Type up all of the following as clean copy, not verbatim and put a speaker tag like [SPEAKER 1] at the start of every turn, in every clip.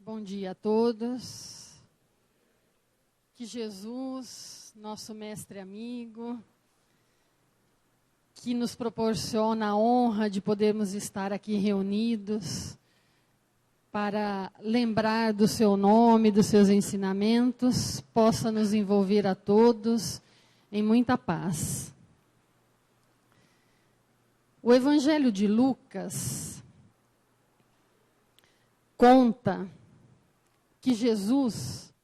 [SPEAKER 1] Bom dia a todos. Que Jesus, nosso mestre amigo, que nos proporciona a honra de podermos estar aqui reunidos para lembrar do seu nome, dos seus ensinamentos, possa nos envolver a todos em muita paz. O Evangelho de Lucas conta que Jesus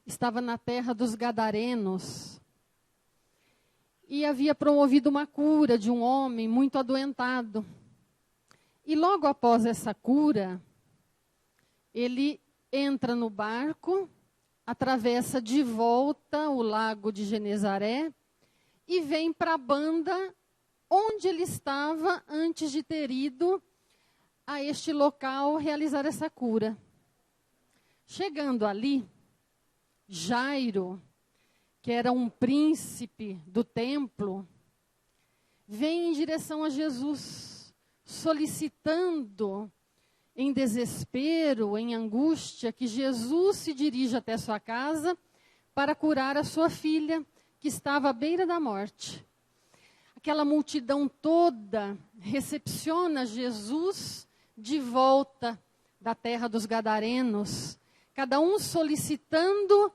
[SPEAKER 1] estava na terra dos Gadarenos e havia promovido uma cura de um homem muito adoentado. E logo após essa cura, ele entra no barco, atravessa de volta o lago de Genezaré e vem para a banda onde ele estava antes de ter ido a este local realizar essa cura. Chegando ali, Jairo, que era um príncipe do templo, vem em direção a Jesus, solicitando em desespero, em angústia, que Jesus se dirija até sua casa para curar a sua filha, que estava à beira da morte. Aquela multidão toda recepciona Jesus de volta da terra dos Gadarenos, cada um solicitando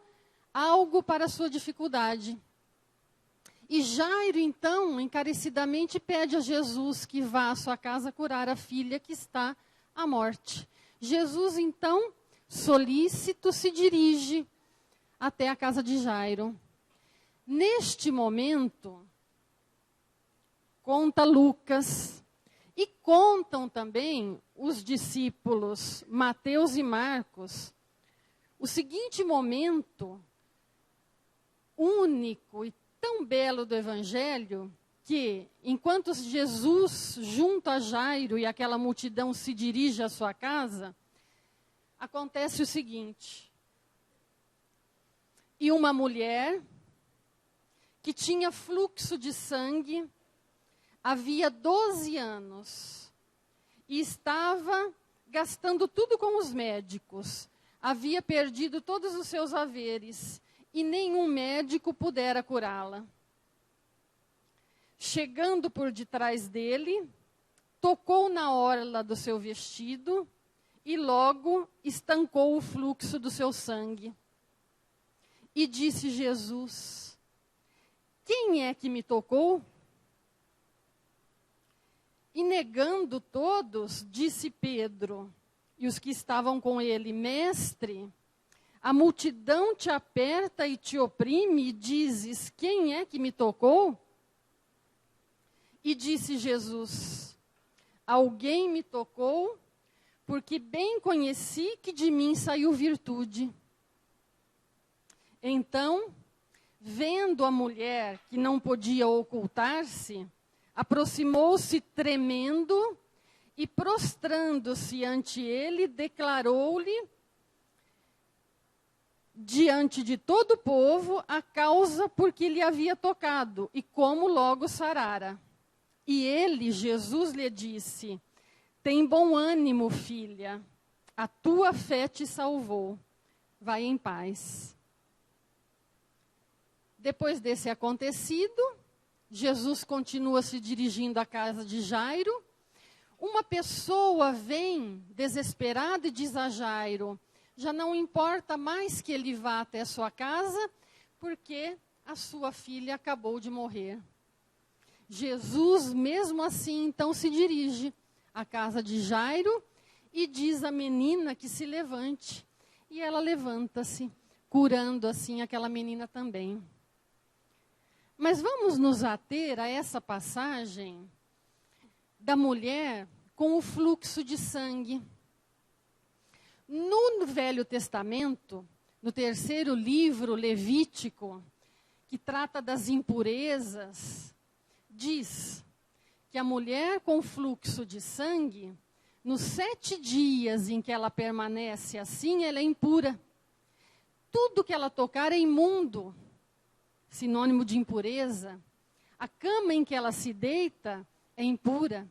[SPEAKER 1] algo para a sua dificuldade. E Jairo, então, encarecidamente pede a Jesus que vá à sua casa curar a filha que está à morte. Jesus, então, solícito, se dirige até a casa de Jairo. Neste momento, conta Lucas, e contam também os discípulos Mateus e Marcos, o seguinte momento único e tão belo do Evangelho, que enquanto Jesus, junto a Jairo e aquela multidão se dirige à sua casa, acontece o seguinte: e uma mulher que tinha fluxo de sangue, havia 12 anos, e estava gastando tudo com os médicos, havia perdido todos os seus haveres, e nenhum médico pudera curá-la. Chegando por detrás dele, tocou na orla do seu vestido, e logo estancou o fluxo do seu sangue. E disse Jesus: quem é que me tocou? E negando todos, disse Pedro, e os que estavam com ele: Mestre, a multidão te aperta e te oprime, e dizes: quem é que me tocou? E disse Jesus: alguém me tocou, porque bem conheci que de mim saiu virtude. Então, vendo a mulher que não podia ocultar-se, aproximou-se tremendo e, prostrando-se ante ele, declarou-lhe, diante de todo o povo, a causa por que lhe havia tocado e como logo sarara. E ele, Jesus, lhe disse: tem bom ânimo, filha, a tua fé te salvou. Vai em paz. Depois desse acontecido, Jesus continua se dirigindo à casa de Jairo. Uma pessoa vem desesperada e diz a Jairo: já não importa mais que ele vá até a sua casa, porque a sua filha acabou de morrer. Jesus, mesmo assim, então se dirige à casa de Jairo e diz à menina que se levante. E ela levanta-se, curando assim aquela menina também. Mas vamos nos ater a essa passagem da mulher com o fluxo de sangue. No Velho Testamento, no terceiro livro Levítico, que trata das impurezas, diz que a mulher com fluxo de sangue, nos 7 dias em que ela permanece assim, ela é impura. Tudo que ela tocar é imundo, sinônimo de impureza. A cama em que ela se deita é impura.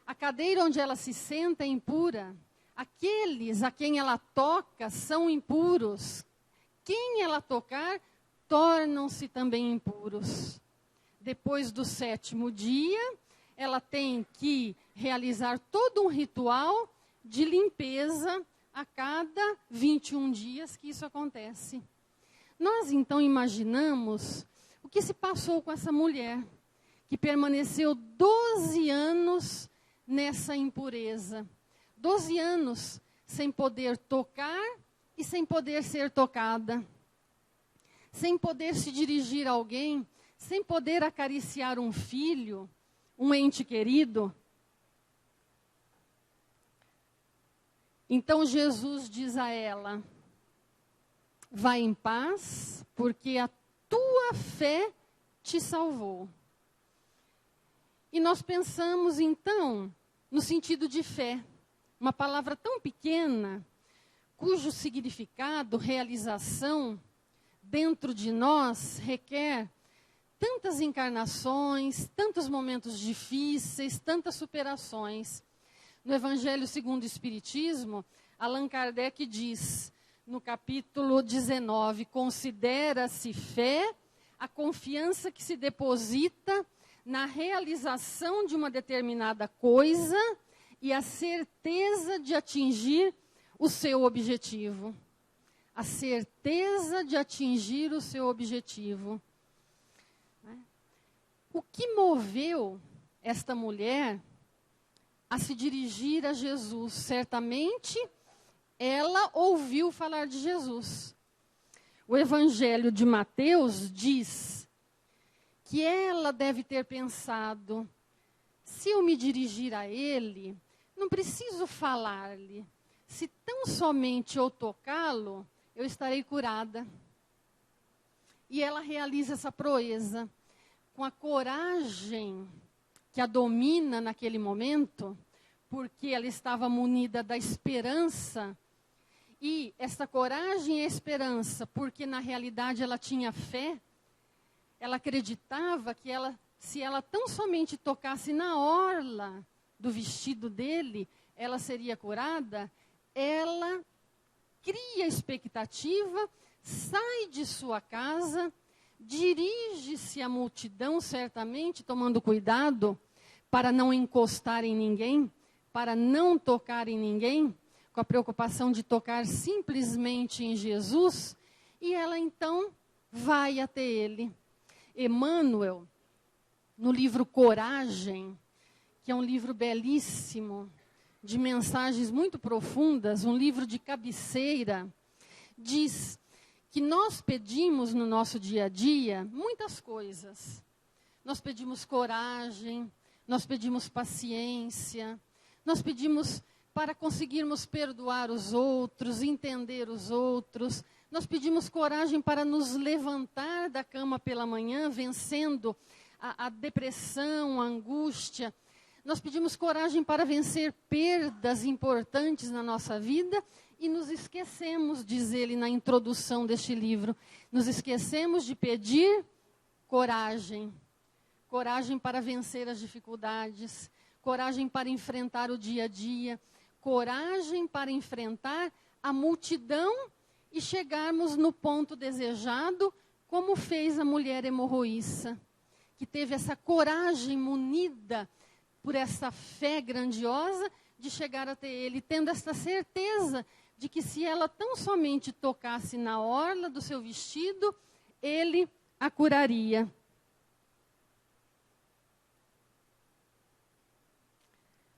[SPEAKER 1] A cadeira onde ela se senta é impura. aqueles a quem ela toca são impuros. Quem ela tocar, tornam-se também impuros. Depois do 7º dia, ela tem que realizar todo um ritual de limpeza a cada 21 dias que isso acontece. Nós, então, imaginamos o que se passou com essa mulher, que permaneceu 12 anos nessa impureza. 12 anos sem poder tocar e sem poder ser tocada. Sem poder se dirigir a alguém, sem poder acariciar um filho, um ente querido. Então Jesus diz a ela: vai em paz, porque a tua fé te salvou. E nós pensamos, então, no sentido de fé. Uma palavra tão pequena, cujo significado, realização, dentro de nós, requer tantas encarnações, tantos momentos difíceis, tantas superações. No Evangelho segundo o Espiritismo, Allan Kardec diz, no capítulo 19, considera-se fé a confiança que se deposita na realização de uma determinada coisa e a certeza de atingir o seu objetivo. A certeza de atingir o seu objetivo. O que moveu esta mulher a se dirigir a Jesus? Certamente, ela ouviu falar de Jesus. O Evangelho de Mateus diz que ela deve ter pensado: se eu me dirigir a ele, não preciso falar-lhe. Se tão somente eu tocá-lo, eu estarei curada. E ela realiza essa proeza com a coragem que a domina naquele momento, porque ela estava munida da esperança. E essa coragem e esperança, porque na realidade ela tinha fé, ela acreditava que se ela tão somente tocasse na orla do vestido dele, ela seria curada. Ela cria expectativa, sai de sua casa, dirige-se à multidão, certamente, tomando cuidado para não encostar em ninguém, para não tocar em ninguém, com a preocupação de tocar simplesmente em Jesus, e ela então vai até ele. Emmanuel, no livro Coragem, que é um livro belíssimo, de mensagens muito profundas, um livro de cabeceira, diz que nós pedimos no nosso dia a dia muitas coisas. Nós pedimos coragem, nós pedimos paciência, nós pedimos para conseguirmos perdoar os outros, entender os outros. Nós pedimos coragem para nos levantar da cama pela manhã, vencendo a depressão, a angústia. Nós pedimos coragem para vencer perdas importantes na nossa vida e nos esquecemos, diz ele na introdução deste livro, nos esquecemos de pedir coragem. Coragem para vencer as dificuldades, coragem para enfrentar o dia a dia, coragem para enfrentar a multidão e chegarmos no ponto desejado, como fez a mulher hemorroíça, que teve essa coragem munida por essa fé grandiosa de chegar até ele, tendo essa certeza de que se ela tão somente tocasse na orla do seu vestido, ele a curaria.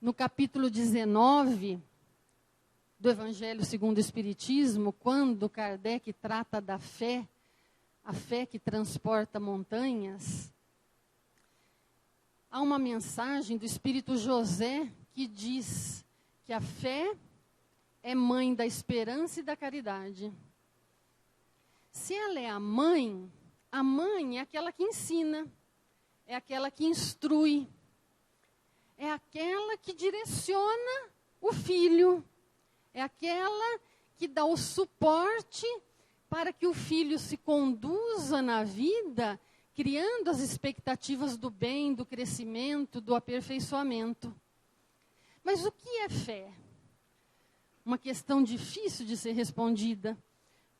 [SPEAKER 1] No capítulo 19 do Evangelho segundo o Espiritismo, quando Kardec trata da fé, a fé que transporta montanhas, há uma mensagem do Espírito José que diz que a fé é mãe da esperança e da caridade. Se ela é a mãe é aquela que ensina, é aquela que instrui, é aquela que direciona o filho, é aquela que dá o suporte para que o filho se conduza na vida, criando as expectativas do bem, do crescimento, do aperfeiçoamento. Mas o que é fé? uma questão difícil de ser respondida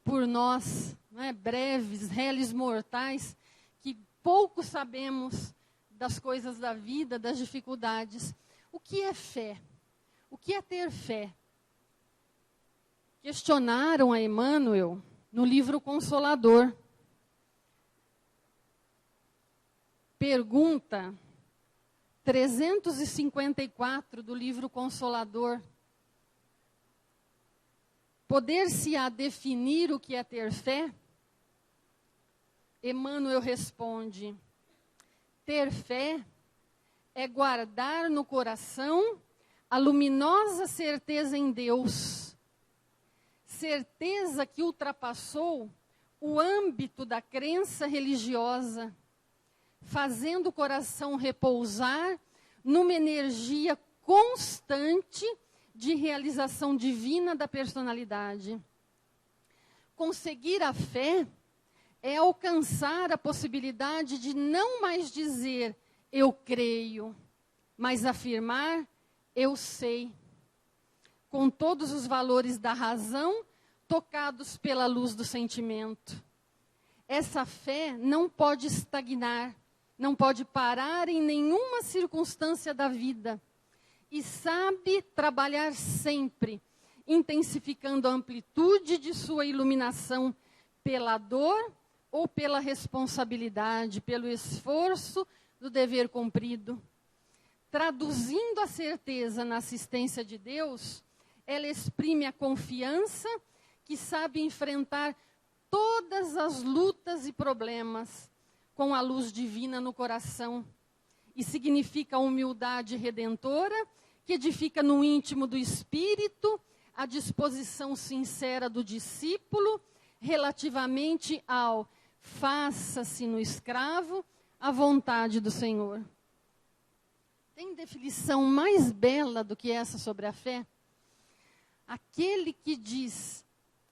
[SPEAKER 1] por nós, né, breves, réis mortais, que pouco sabemos das coisas da vida, das dificuldades. O que é fé? O que é ter fé? Questionaram a Emmanuel no livro Consolador. Pergunta 354 do livro Consolador. Poder-se-á definir o que é ter fé? Emmanuel responde: ter fé é guardar no coração a luminosa certeza em Deus, certeza que ultrapassou o âmbito da crença religiosa, fazendo o coração repousar numa energia constante de realização divina da personalidade. Conseguir a fé é alcançar a possibilidade de não mais dizer eu creio, mas afirmar eu sei, com todos os valores da razão tocados pela luz do sentimento. Essa fé não pode estagnar, não pode parar em nenhuma circunstância da vida e sabe trabalhar sempre, intensificando a amplitude de sua iluminação pela dor ou pela responsabilidade, pelo esforço do dever cumprido. Traduzindo a certeza na assistência de Deus, ela exprime a confiança que sabe enfrentar todas as lutas e problemas com a luz divina no coração. E significa a humildade redentora que edifica no íntimo do espírito a disposição sincera do discípulo relativamente ao faça-se no escravo a vontade do Senhor. Tem definição mais bela do que essa sobre a fé? Aquele que diz,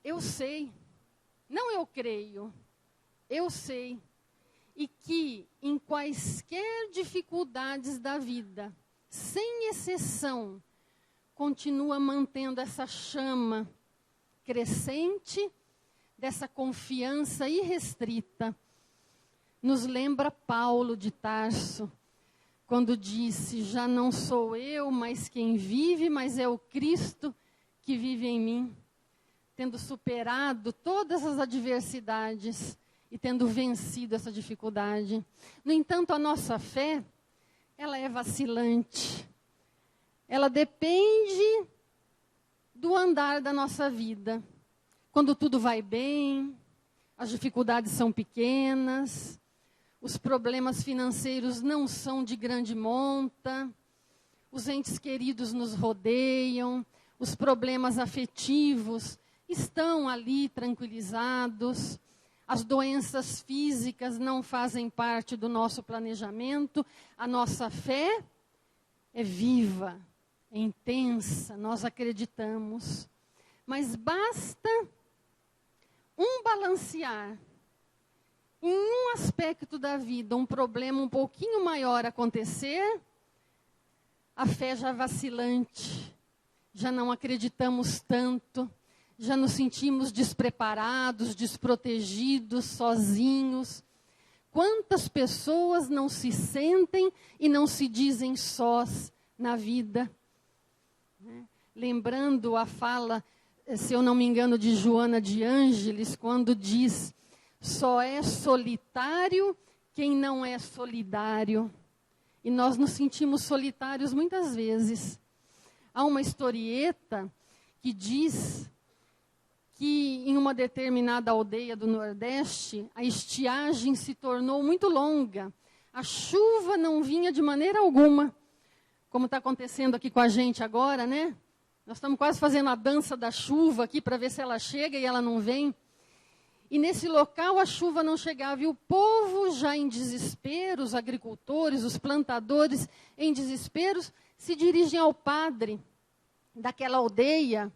[SPEAKER 1] eu sei, não eu creio, eu sei, e que em quaisquer dificuldades da vida, sem exceção, continua mantendo essa chama crescente, dessa confiança irrestrita. Nos lembra Paulo de Tarso, quando disse, já não sou eu, mas quem vive, mas é o Cristo que vive em mim. Tendo superado todas as adversidades e tendo vencido essa dificuldade. No entanto, a nossa fé, ela é vacilante. Ela depende do andar da nossa vida. Quando tudo vai bem, as dificuldades são pequenas, os problemas financeiros não são de grande monta, os entes queridos nos rodeiam, os problemas afetivos estão ali tranquilizados, as doenças físicas não fazem parte do nosso planejamento, a nossa fé é viva, é intensa, nós acreditamos. Mas basta um balancear em um aspecto da vida, um problema um pouquinho maior acontecer, a fé já vacilante, já não acreditamos tanto, já nos sentimos despreparados, desprotegidos, sozinhos. Quantas pessoas não se sentem e não se dizem sós na vida? Lembrando a fala, se eu não me engano, de Joana de Ângeles, quando diz, só é solitário quem não é solidário. E nós nos sentimos solitários muitas vezes. Há uma historieta que diz que em uma determinada aldeia do Nordeste, a estiagem se tornou muito longa. A chuva não vinha de maneira alguma, como está acontecendo aqui com a gente agora, né? Nós estamos quase fazendo a dança da chuva aqui para ver se ela chega e ela não vem. E nesse local a chuva não chegava e o povo já em desespero, os agricultores, os plantadores em desesperos, se dirigem ao padre daquela aldeia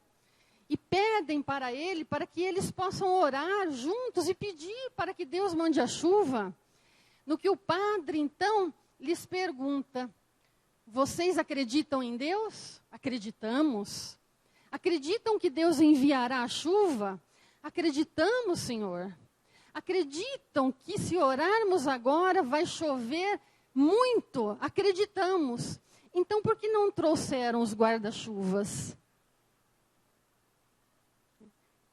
[SPEAKER 1] e pedem para ele, para que eles possam orar juntos e pedir para que Deus mande a chuva. No que o padre, então, lhes pergunta, vocês acreditam em Deus? Acreditamos. Acreditam que Deus enviará a chuva? Acreditamos, Senhor. Acreditam que se orarmos agora vai chover muito? Acreditamos. Então, por que não trouxeram os guarda-chuvas?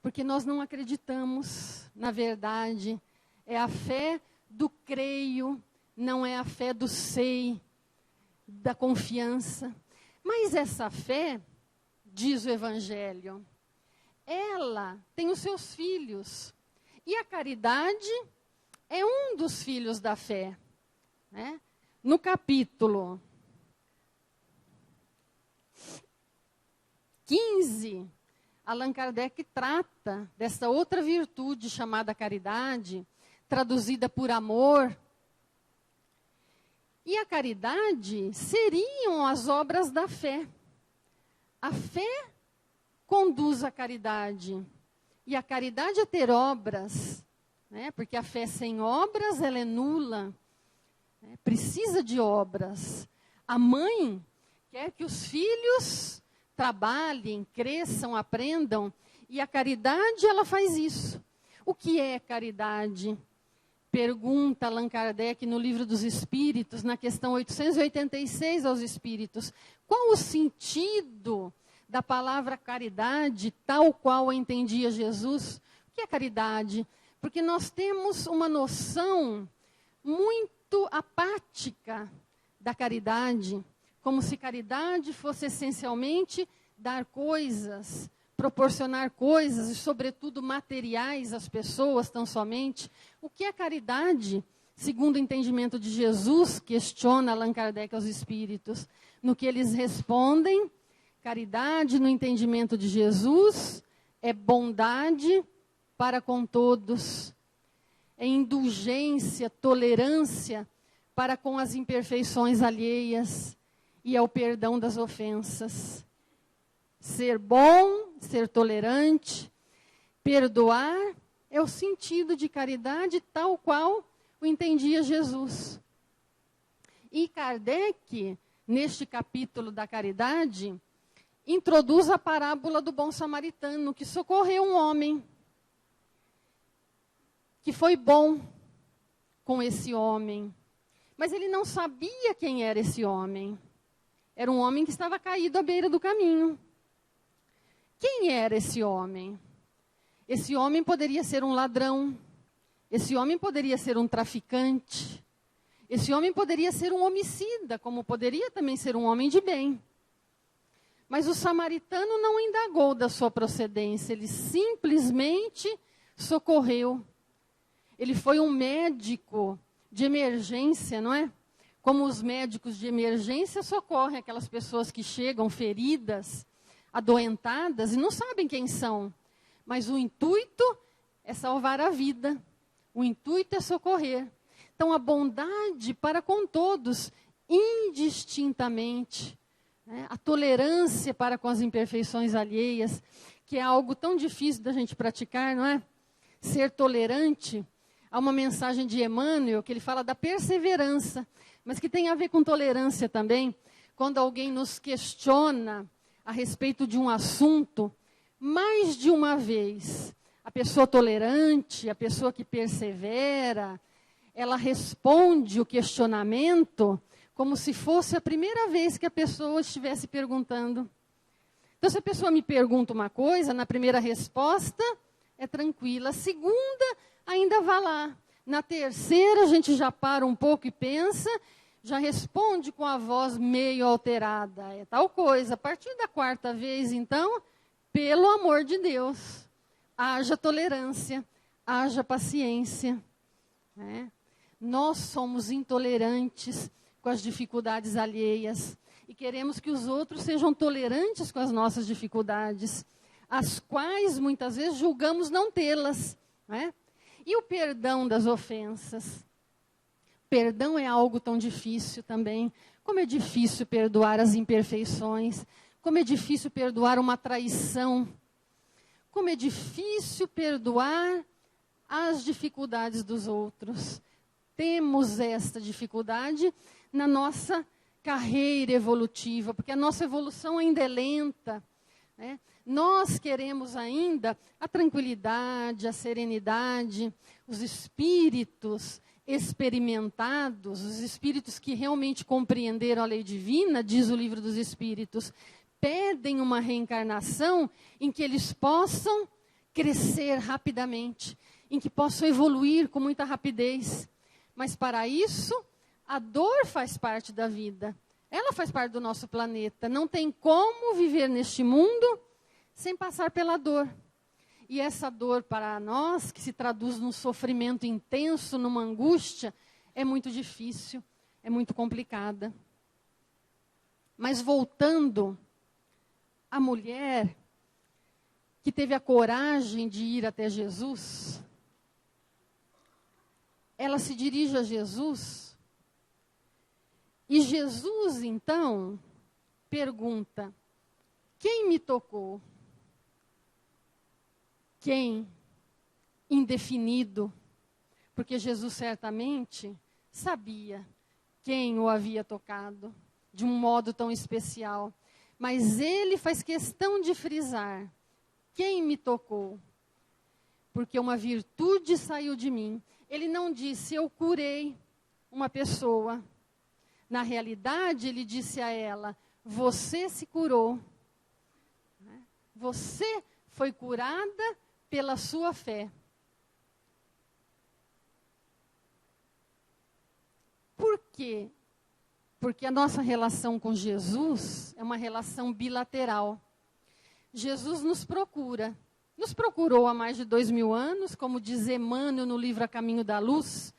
[SPEAKER 1] Porque nós não acreditamos, na verdade. É a fé do creio, não é a fé do sei, da confiança. Mas essa fé, diz o Evangelho, ela tem os seus filhos. E a caridade é um dos filhos da fé. Né? No capítulo 15, Allan Kardec trata dessa outra virtude chamada caridade, traduzida por amor. E a caridade seriam as obras da fé. A fé conduz à caridade. E a caridade é ter obras, né? Porque a fé sem obras, ela é nula. Né? Precisa de obras. A mãe quer que os filhos trabalhem, cresçam, aprendam. E a caridade, ela faz isso. O que é caridade? Pergunta Allan Kardec no Livro dos Espíritos, na questão 886 aos Espíritos. Qual o sentido da palavra caridade, tal qual a entendia Jesus? O que é caridade? Porque nós temos uma noção muito apática da caridade, como se caridade fosse essencialmente dar coisas, proporcionar coisas, e sobretudo materiais às pessoas, tão somente. O que é caridade? Segundo o entendimento de Jesus, questiona Allan Kardec aos Espíritos. No que eles respondem, caridade, no entendimento de Jesus, é bondade para com todos. É indulgência, tolerância para com as imperfeições alheias. E é o perdão das ofensas. Ser bom, ser tolerante, perdoar, é o sentido de caridade tal qual o entendia Jesus. E Kardec, neste capítulo da caridade, introduz a parábola do bom samaritano, que socorreu um homem, que foi bom com esse homem. Mas ele não sabia quem era esse homem. Era um homem que estava caído à beira do caminho. Quem era esse homem? Esse homem poderia ser um ladrão. Esse homem poderia ser um traficante. Esse homem poderia ser um homicida, como poderia também ser um homem de bem. Mas o samaritano não indagou da sua procedência, ele simplesmente socorreu. Ele foi um médico de emergência, não é? Como os médicos de emergência socorrem aquelas pessoas que chegam feridas, adoentadas, e não sabem quem são. Mas o intuito é salvar a vida. O intuito é socorrer. Então, a bondade para com todos, indistintamente. Né? A tolerância para com as imperfeições alheias, que é algo tão difícil da gente praticar, não é? Ser tolerante. Há uma mensagem de Emmanuel que ele fala da perseverança, mas que tem a ver com tolerância também. Quando alguém nos questiona a respeito de um assunto, mais de uma vez, a pessoa tolerante, a pessoa que persevera, ela responde o questionamento como se fosse a primeira vez que a pessoa estivesse perguntando. Então, se a pessoa me pergunta uma coisa, na primeira resposta é tranquila. A segunda, ainda vai lá. Na terceira, a gente já para um pouco e pensa, já responde com a voz meio alterada. É tal coisa. A partir da quarta vez, então, pelo amor de Deus, haja tolerância, haja paciência. Né? Nós somos intolerantes com as dificuldades alheias e queremos que os outros sejam tolerantes com as nossas dificuldades, as quais muitas vezes julgamos não tê-las. Né? E o perdão das ofensas? Perdão é algo tão difícil também. Como é difícil perdoar as imperfeições. Como é difícil perdoar uma traição. Como é difícil perdoar as dificuldades dos outros. Temos esta dificuldade na nossa carreira evolutiva, porque a nossa evolução ainda é lenta. né? Nós queremos ainda a tranquilidade, a serenidade, os espíritos experimentados, os espíritos que realmente compreenderam a lei divina, diz o Livro dos Espíritos, pedem uma reencarnação em que eles possam crescer rapidamente, em que possam evoluir com muita rapidez. Mas para isso, a dor faz parte da vida. Ela faz parte do nosso planeta. Não tem como viver neste mundo sem passar pela dor. E essa dor para nós, que se traduz num sofrimento intenso, numa angústia, é muito difícil, é muito complicada. Mas voltando, a mulher que teve a coragem de ir até Jesus, ela se dirige a Jesus, e Jesus, então, pergunta: quem me tocou? Quem? Indefinido, porque Jesus certamente sabia quem o havia tocado, de um modo tão especial. Mas ele faz questão de frisar: quem me tocou? Porque uma virtude saiu de mim. Ele não disse: eu curei uma pessoa. Na realidade, ele disse a ela: você se curou. Você foi curada pela sua fé. Por quê? Porque a nossa relação com Jesus é uma relação bilateral. Jesus nos procura. Nos procurou há mais de 2000 anos, como diz Emmanuel no livro A Caminho da Luz,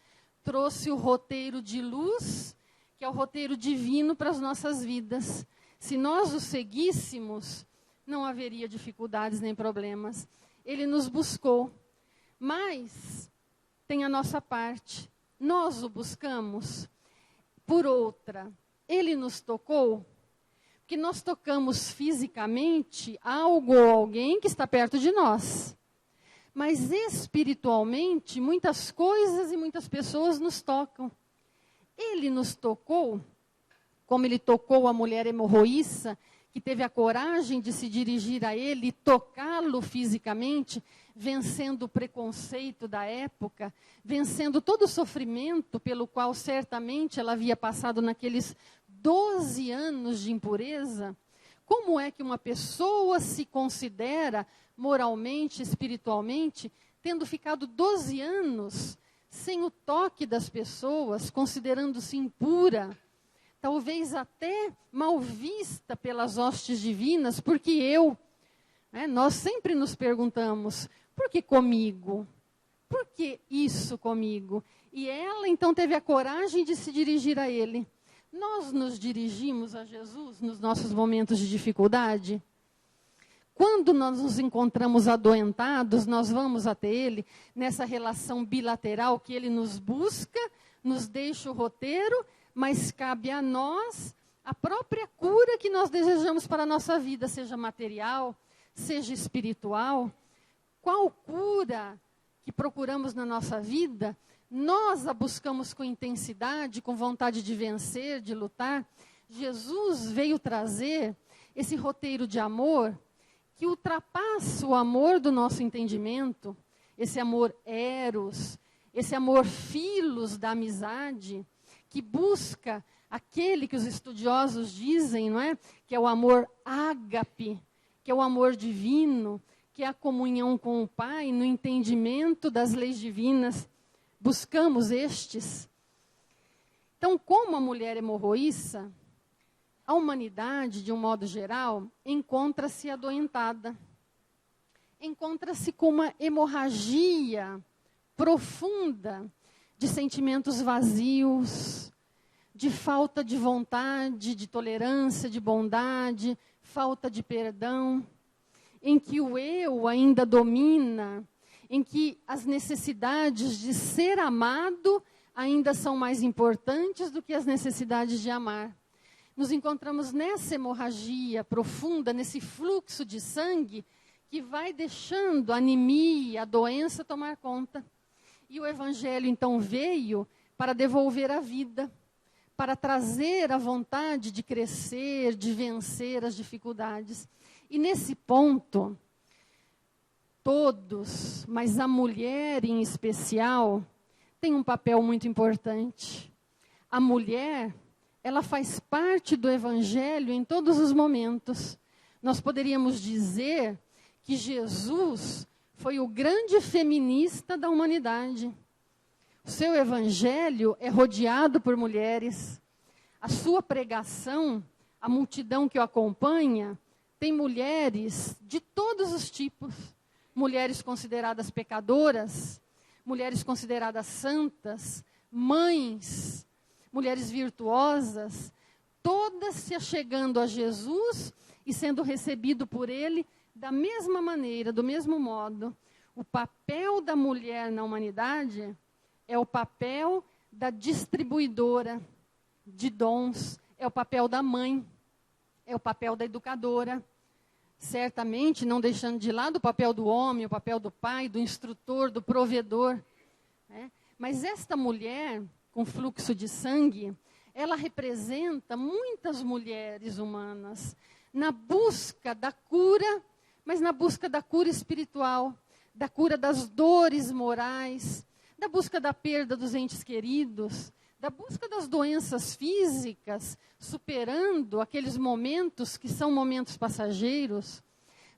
[SPEAKER 1] trouxe o roteiro de luz, que é o roteiro divino para as nossas vidas. Se nós o seguíssemos, não haveria dificuldades nem problemas. Ele nos buscou, mas tem a nossa parte. Nós o buscamos. Por outra, ele nos tocou, porque nós tocamos fisicamente algo ou alguém que está perto de nós. Mas espiritualmente, muitas coisas e muitas pessoas nos tocam. Ele nos tocou, como ele tocou a mulher hemorroíça, que teve a coragem de se dirigir a ele e tocá-lo fisicamente, vencendo o preconceito da época, vencendo todo o sofrimento pelo qual certamente ela havia passado naqueles 12 anos de impureza. Como é que uma pessoa se considera moralmente, espiritualmente, tendo ficado 12 anos sem o toque das pessoas, considerando-se impura, talvez até mal vista pelas hostes divinas, porque nós sempre nos perguntamos: por que comigo? Por que isso comigo? E ela então teve a coragem de se dirigir a ele. Nós nos dirigimos a Jesus nos nossos momentos de dificuldade? Quando nós nos encontramos adoentados, nós vamos até ele, nessa relação bilateral que ele nos busca, nos deixa o roteiro, mas cabe a nós a própria cura que nós desejamos para a nossa vida, seja material, seja espiritual. Qual cura que procuramos na nossa vida, nós a buscamos com intensidade, com vontade de vencer, de lutar. Jesus veio trazer esse roteiro de amor que ultrapassa o amor do nosso entendimento, esse amor eros, esse amor filos da amizade, que busca aquele que os estudiosos dizem, não é? Que é o amor ágape, que é o amor divino, que é a comunhão com o Pai, no entendimento das leis divinas. Buscamos estes. Então, como a mulher hemorroíça, a humanidade, de um modo geral, encontra-se adoentada. Encontra-se com uma hemorragia profunda de sentimentos vazios, de falta de vontade, de tolerância, de bondade, falta de perdão, em que o eu ainda domina, em que as necessidades de ser amado ainda são mais importantes do que as necessidades de amar. Nos encontramos nessa hemorragia profunda, nesse fluxo de sangue que vai deixando a anemia, a doença tomar conta. E o Evangelho, então, veio para devolver a vida, para trazer a vontade de crescer, de vencer as dificuldades. E nesse ponto, todos, mas a mulher em especial, tem um papel muito importante. A mulher, ela faz parte do Evangelho em todos os momentos. Nós poderíamos dizer que Jesus foi o grande feminista da humanidade. O seu Evangelho é rodeado por mulheres. A sua pregação, a multidão que o acompanha, tem mulheres de todos os tipos. Mulheres consideradas pecadoras, mulheres consideradas santas, mães, mulheres virtuosas, todas se achegando a Jesus e sendo recebido por ele da mesma maneira, do mesmo modo. O papel da mulher na humanidade é o papel da distribuidora de dons, é o papel da mãe, é o papel da educadora. Certamente, não deixando de lado o papel do homem, o papel do pai, do instrutor, do provedor. Né? Mas esta mulher, com fluxo de sangue, ela representa muitas mulheres humanas na busca da cura, mas na busca da cura espiritual, da cura das dores morais, da busca da perda dos entes queridos, da busca das doenças físicas, superando aqueles momentos que são momentos passageiros.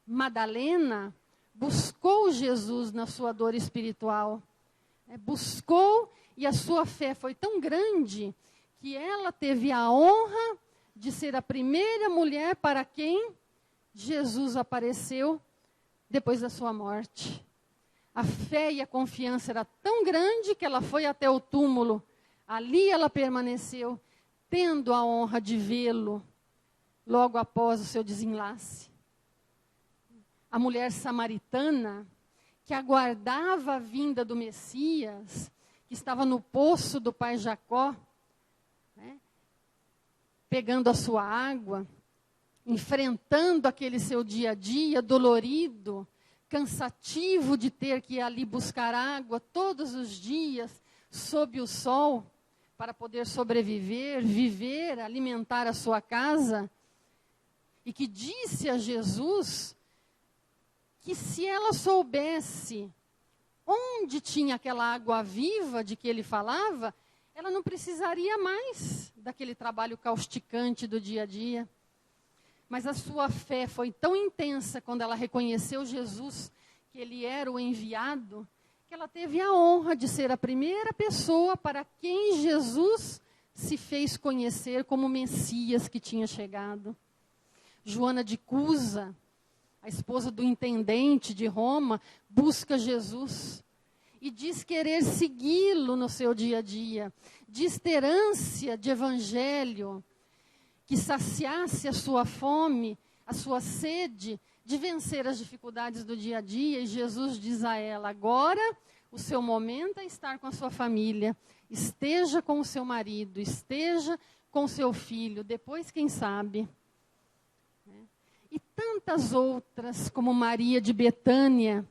[SPEAKER 1] Madalena buscou Jesus na sua dor espiritual. Buscou, e a sua fé foi tão grande que ela teve a honra de ser a primeira mulher para quem Jesus apareceu depois da sua morte. A fé e a confiança era tão grande que ela foi até o túmulo. Ali ela permaneceu, tendo a honra de vê-lo logo após o seu desenlace. A mulher samaritana, que aguardava a vinda do Messias, que estava no poço do pai Jacó, né, pegando a sua água, enfrentando aquele seu dia a dia dolorido, cansativo de ter que ir ali buscar água todos os dias, sob o sol, para poder sobreviver, viver, alimentar a sua casa, e que disse a Jesus que se ela soubesse onde tinha aquela água viva de que ele falava, ela não precisaria mais daquele trabalho causticante do dia a dia. Mas a sua fé foi tão intensa quando ela reconheceu Jesus, que ele era o enviado, que ela teve a honra de ser a primeira pessoa para quem Jesus se fez conhecer como Messias que tinha chegado. Joana de Cusa, a esposa do intendente de Roma, busca Jesus e diz querer segui-lo no seu dia a dia, diz ter ânsia de evangelho, que saciasse a sua fome, a sua sede, de vencer as dificuldades do dia a dia. E Jesus diz a ela: agora o seu momento é estar com a sua família, esteja com o seu marido, esteja com o seu filho, depois quem sabe. E tantas outras, como Maria de Betânia,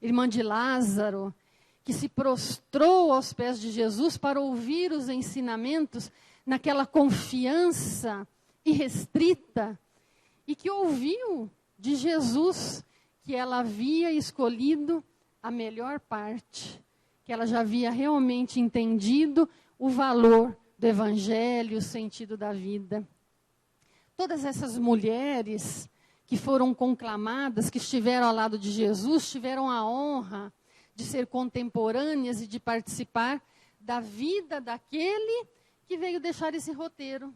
[SPEAKER 1] irmã de Lázaro, que se prostrou aos pés de Jesus para ouvir os ensinamentos naquela confiança irrestrita, e que ouviu de Jesus que ela havia escolhido a melhor parte, que ela já havia realmente entendido o valor do Evangelho, o sentido da vida. Todas essas mulheres que foram conclamadas, que estiveram ao lado de Jesus, tiveram a honra de ser contemporâneas e de participar da vida daquele que veio deixar esse roteiro,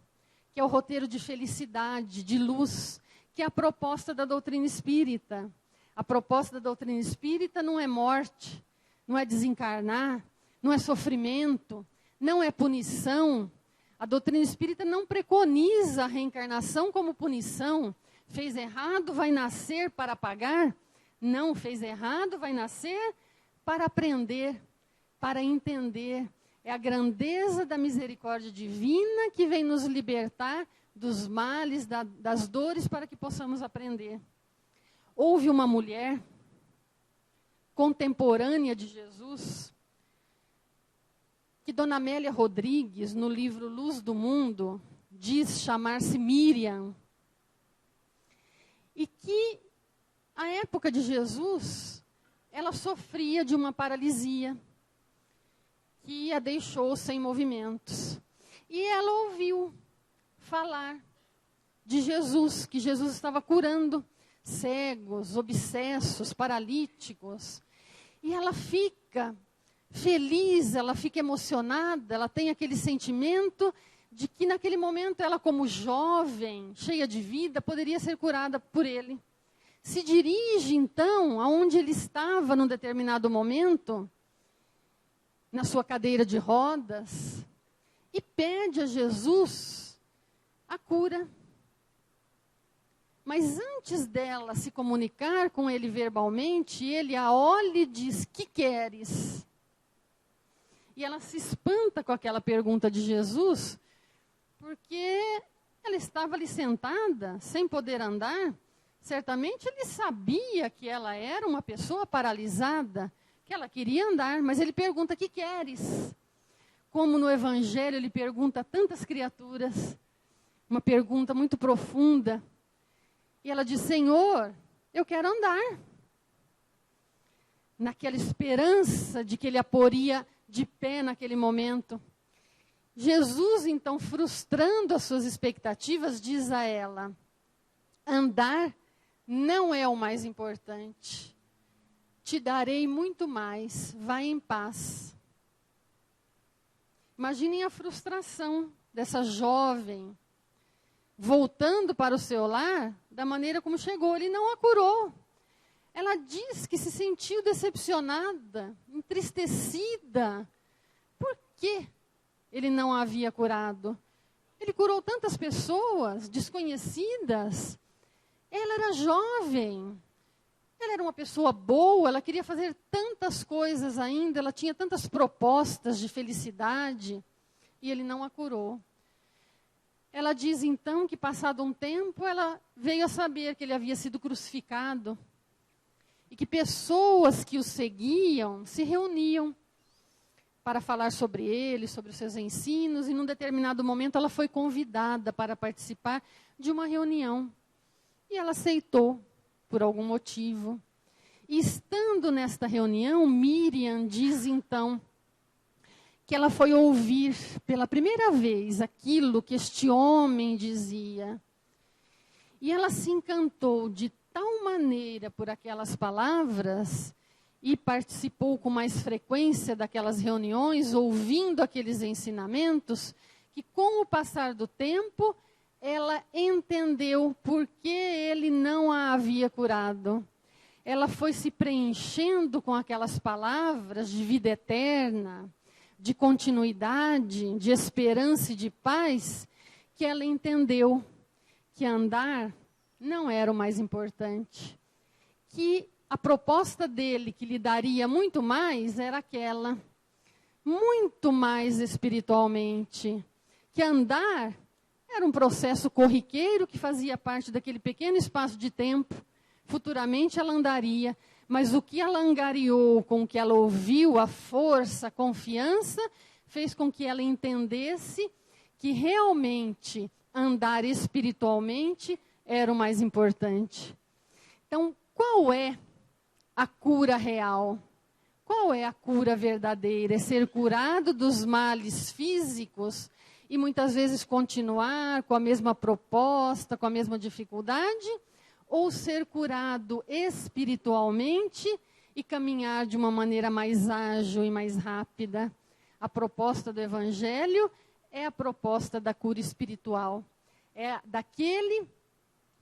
[SPEAKER 1] que é o roteiro de felicidade, de luz, que é a proposta da doutrina espírita. A proposta da doutrina espírita não é morte, não é desencarnar, não é sofrimento, não é punição. A doutrina espírita não preconiza a reencarnação como punição. Fez errado, vai nascer para pagar? Não, fez errado, vai nascer para aprender, para entender. É a grandeza da misericórdia divina que vem nos libertar dos males, das dores, para que possamos aprender. Houve uma mulher contemporânea de Jesus, que Dona Amélia Rodrigues, no livro Luz do Mundo, diz chamar-se Miriam. e que a época de Jesus, ela sofria de uma paralisia que a deixou sem movimentos. E ela ouviu falar de Jesus, que Jesus estava curando cegos, obsessos, paralíticos. E ela fica feliz, ela fica emocionada, ela tem aquele sentimento de que naquele momento ela, como jovem, cheia de vida, poderia ser curada por ele. Se dirige, então, aonde ele estava num determinado momento, na sua cadeira de rodas, e pede a Jesus a cura. Mas antes dela se comunicar com ele verbalmente, ele a olha e diz: "Que queres?" E ela se espanta com aquela pergunta de Jesus, porque ela estava ali sentada, sem poder andar. Certamente ele sabia que ela era uma pessoa paralisada, que ela queria andar, mas ele pergunta: "Que queres?" Como no Evangelho ele pergunta a tantas criaturas, uma pergunta muito profunda. E ela diz: "Senhor, eu quero andar." Naquela esperança de que ele a poria de pé naquele momento. Jesus, então, frustrando as suas expectativas, diz a ela: "Andar não é o mais importante. Te darei muito mais. Vai em paz." Imaginem a frustração dessa jovem, voltando para o seu lar, da maneira como chegou. Ele não a curou. Ela diz que se sentiu decepcionada, entristecida. Por que ele não a havia curado? Ele curou tantas pessoas desconhecidas. Ela era jovem. Ela era uma pessoa boa, ela queria fazer tantas coisas ainda, ela tinha tantas propostas de felicidade, e ele não a curou. Ela diz então que, passado um tempo, ela veio a saber que ele havia sido crucificado, e que pessoas que o seguiam se reuniam para falar sobre ele, sobre os seus ensinos, e num determinado momento ela foi convidada para participar de uma reunião. E ela aceitou, por algum motivo. E estando nesta reunião, Miriam diz então que ela foi ouvir pela primeira vez aquilo que este homem dizia. E ela se encantou de tal maneira por aquelas palavras e participou com mais frequência daquelas reuniões, ouvindo aqueles ensinamentos, que com o passar do tempo, ela entendeu por que ele não a havia curado. Ela foi se preenchendo com aquelas palavras de vida eterna, de continuidade, de esperança e de paz, que ela entendeu que andar não era o mais importante. Que a proposta dele, que lhe daria muito mais, era aquela, muito mais espiritualmente. Que andar era um processo corriqueiro que fazia parte daquele pequeno espaço de tempo. Futuramente ela andaria, mas o que ela angariou, com o que ela ouviu, a força, a confiança, fez com que ela entendesse que realmente andar espiritualmente era o mais importante. Então, qual é a cura real? Qual é a cura verdadeira? É ser curado dos males físicos e muitas vezes continuar com a mesma proposta, com a mesma dificuldade? Ou ser curado espiritualmente e caminhar de uma maneira mais ágil e mais rápida? A proposta do Evangelho é a proposta da cura espiritual. É daquele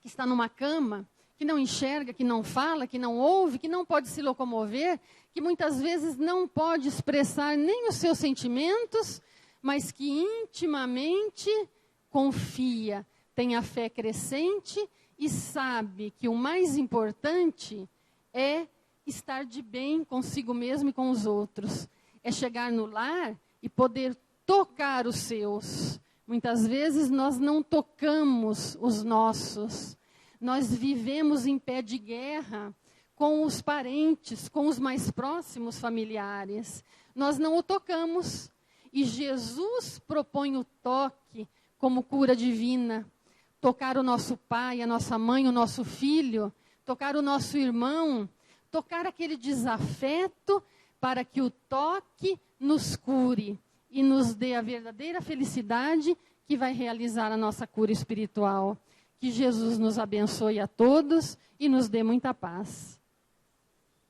[SPEAKER 1] que está numa cama, que não enxerga, que não fala, que não ouve, que não pode se locomover, que muitas vezes não pode expressar nem os seus sentimentos, mas que intimamente confia, tem a fé crescente e sabe que o mais importante é estar de bem consigo mesmo e com os outros. É chegar no lar e poder tocar os seus. Muitas vezes nós não tocamos os nossos. Nós vivemos em pé de guerra com os parentes, com os mais próximos familiares. Nós não o tocamos. E Jesus propõe o toque como cura divina, tocar o nosso pai, a nossa mãe, o nosso filho, tocar o nosso irmão, tocar aquele desafeto para que o toque nos cure e nos dê a verdadeira felicidade que vai realizar a nossa cura espiritual. Que Jesus nos abençoe a todos e nos dê muita paz.